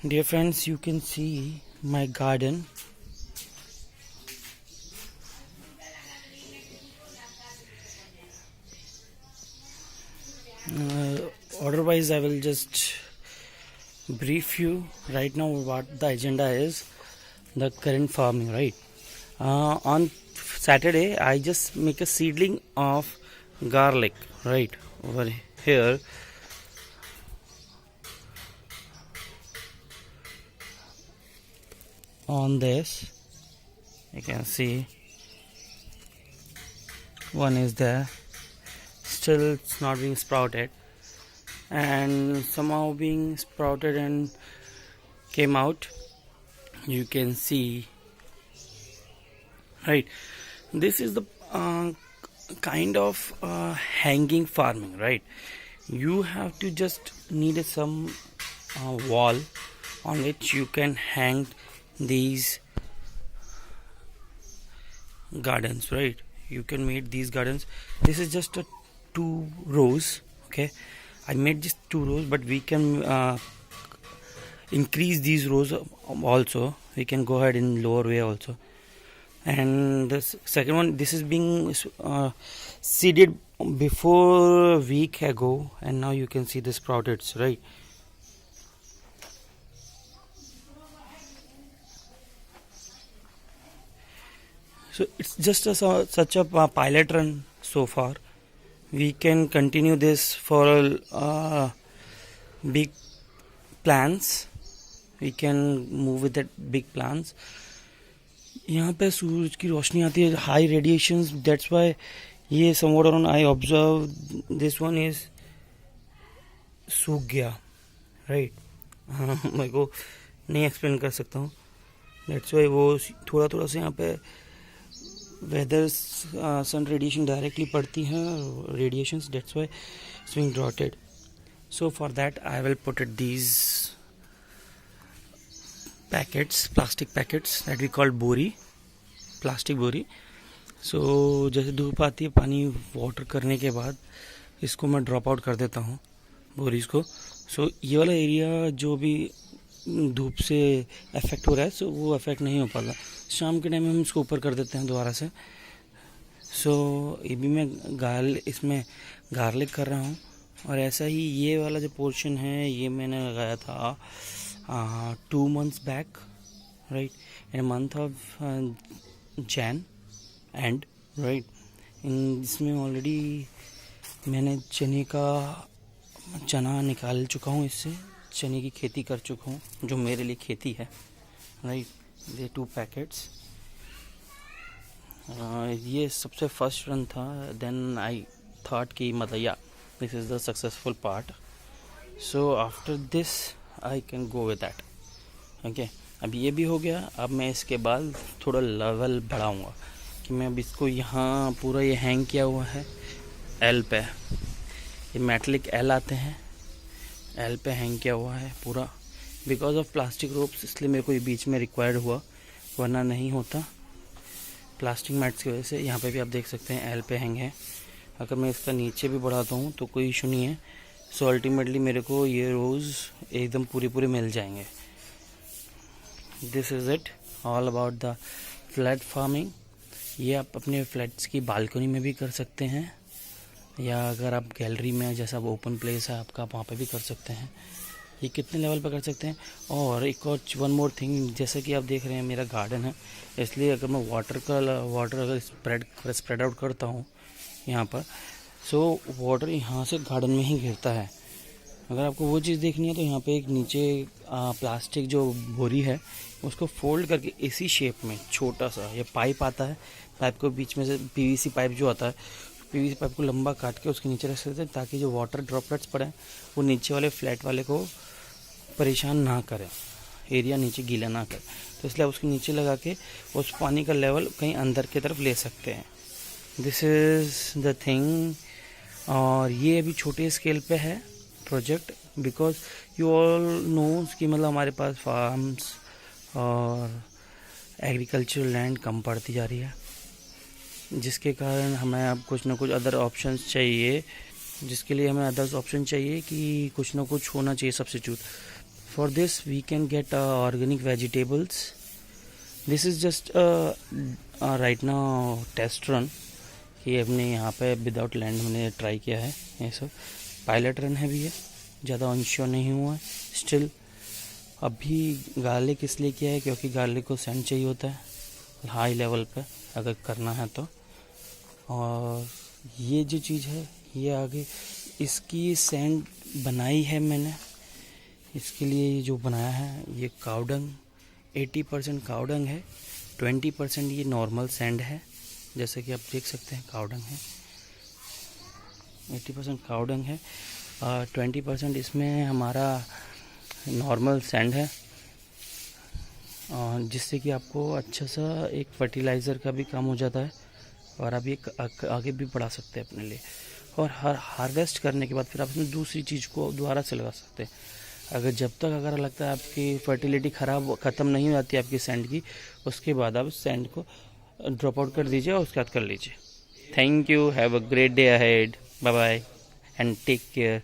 Dear friends, you can see my garden. Otherwise, I will just brief you right now what the agenda is, the current farming, right? On Saturday, I just make a seedling of garlic, right, over here. On this, you can see one is there. Still, it's not being sprouted, and somehow being sprouted and came out. You can see, right? This is the kind of hanging farming, right? You have to just need some wall on which you can hang these gardens, right? You can make these gardens. This is just a 2 rows, okay? I made just 2 rows, but we can increase these rows also. We can go ahead in lower way also. And the second one, this is being seeded before a week ago, and now you can see the sprouted, right? So it's just such a pilot run so far. We can continue this for big plans. We can move with that big plans. यहाँ पे सूरज की रोशनी आती है, high radiations, that's Y ये somewhat around I observe this one is सूख गया, right? मेरे को नहीं एक्सप्लेन कर सकता हूँ. दैट्स वाई वो थोड़ा थोड़ा सा यहाँ पे वेदर सन रेडिएशन डायरेक्टली पड़ती है, radiations, that's why it's being droughted. So for that I will put it these packets, plastic packets that we called बोरी, प्लास्टिक बोरी. सो जैसे धूप आती है, पानी वाटर करने के बाद इसको मैं ड्रॉप आउट कर देता हूँ बोरीज को. सो ये वाला एरिया जो भी धूप से अफेक्ट हो रहा है, सो वो अफेक्ट नहीं हो पाता. शाम के टाइम में हम इसको ऊपर कर देते हैं दोबारा से. सो ये भी मैं इसमें गार्लिक कर रहा हूँ. और ऐसा ही ये वाला जो पोर्शन है, ये मैंने लगाया था 2 months back, right, in a month of Jan end, right. इसमें ऑलरेडी मैंने चना निकाल चुका हूँ, इससे चने की खेती कर चुका हूँ, जो मेरे लिए खेती है, राइट. ये 2 पैकेट्स, ये सबसे फर्स्ट रन था. देन आई थॉट कि मतलब या this is the successful part. So after this I can go with that, okay. अब ये भी हो गया. अब मैं इसके बाद थोड़ा लेवल बढ़ाऊँगा कि मैं अब इसको यहाँ पूरा ये हैंग किया हुआ है एल पे. ये मेटलिक एल आते हैं, एल पे हैंग किया हुआ है पूरा. बिकॉज ऑफ प्लास्टिक रोप्स, इसलिए मेरे को ये बीच में रिक्वायर्ड हुआ, वरना नहीं होता. प्लास्टिक मैट्स की वजह से यहाँ पे भी आप देख सकते हैं एल पे हैंग है. अगर मैं इसका नीचे भी बढ़ाता हूँ तो कोई इशू नहीं है. सो अल्टीमेटली मेरे को ये रोज़ एकदम पूरे मिल जाएंगे. This is it all about the flat farming. ये आप अपने फ्लैट्स की बालकनी में भी कर सकते हैं, या अगर आप गैलरी में, जैसा ओपन प्लेस है आपका, वहाँ पे भी कर सकते हैं. ये कितने लेवल पर कर सकते हैं. और एक और वन मोर थिंग, जैसे कि आप देख रहे हैं मेरा गार्डन है, इसलिए अगर मैं वाटर अगर स्प्रेड आउट करता हूँ यहाँ पर, सो वाटर यहाँ से गार्डन में ही गिरता है. अगर आपको वो चीज़ देखनी है तो यहाँ पे एक नीचे प्लास्टिक जो बोरी है, उसको फोल्ड करके इसी शेप में छोटा सा ये पाइप आता है. पाइप को बीच में से पीवीसी पाइप जो आता है, पीवीसी पाइप को लंबा काट के उसके नीचे रख सकते हैं, ताकि जो वाटर ड्रॉपलेट्स पड़े वो नीचे वाले फ्लैट वाले को परेशान ना करें, एरिया नीचे गीला ना करे. तो इसलिए उसके नीचे लगा के उस पानी का लेवल कहीं अंदर की तरफ ले सकते हैं. This is the thing. और ये अभी छोटे स्केल पे है project, because you all know कि मतलब हमारे पास फार्म्स और एग्रीकल्चर लैंड कम पड़ती जा रही है, जिसके कारण हमें अब कुछ ना कुछ अदर ऑप्शंस चाहिए, जिसके लिए हमें अदर्स ऑप्शन चाहिए कि कुछ ना कुछ होना चाहिए substitute. For this we can get organic vegetables. This is just right now test run कि हमने यहाँ पे विदाउट लैंड हमने ट्राई किया है। ये सब पायलट रन है भी है, ज़्यादा इंश्योर नहीं हुआ है स्टिल। अभी गार्लिक इसलिए किया है क्योंकि गार्लिक को सैंड चाहिए होता है हाई लेवल पे अगर करना है तो। और ये जो चीज़ है ये आगे इसकी सैंड बनाई है मैंने, इसके लिए ये जो बनाया है ये काउडंग 80% काउडंग है, 20% ये नॉर्मल सैंड है। जैसे कि आप देख सकते हैं काउडंग है, 80% काउडंग है और 20% इसमें हमारा नॉर्मल सैंड है, जिससे कि आपको अच्छा सा एक फर्टिलाइज़र का भी काम हो जाता है और आप ये आगे भी बढ़ा सकते हैं अपने लिए। और हार्वेस्ट करने के बाद फिर आप इसमें दूसरी चीज़ को दोबारा से लगा सकते हैं। अगर लगता है आपकी फर्टिलिटी ख़त्म नहीं हो जाती आपकी सैंड की, उसके बाद आप सैंड को ड्रॉप आउट कर दीजिए और उसके बाद कर लीजिए। Thank you, have a great day ahead, bye bye and take care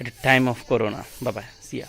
at the time of corona, bye bye, see या।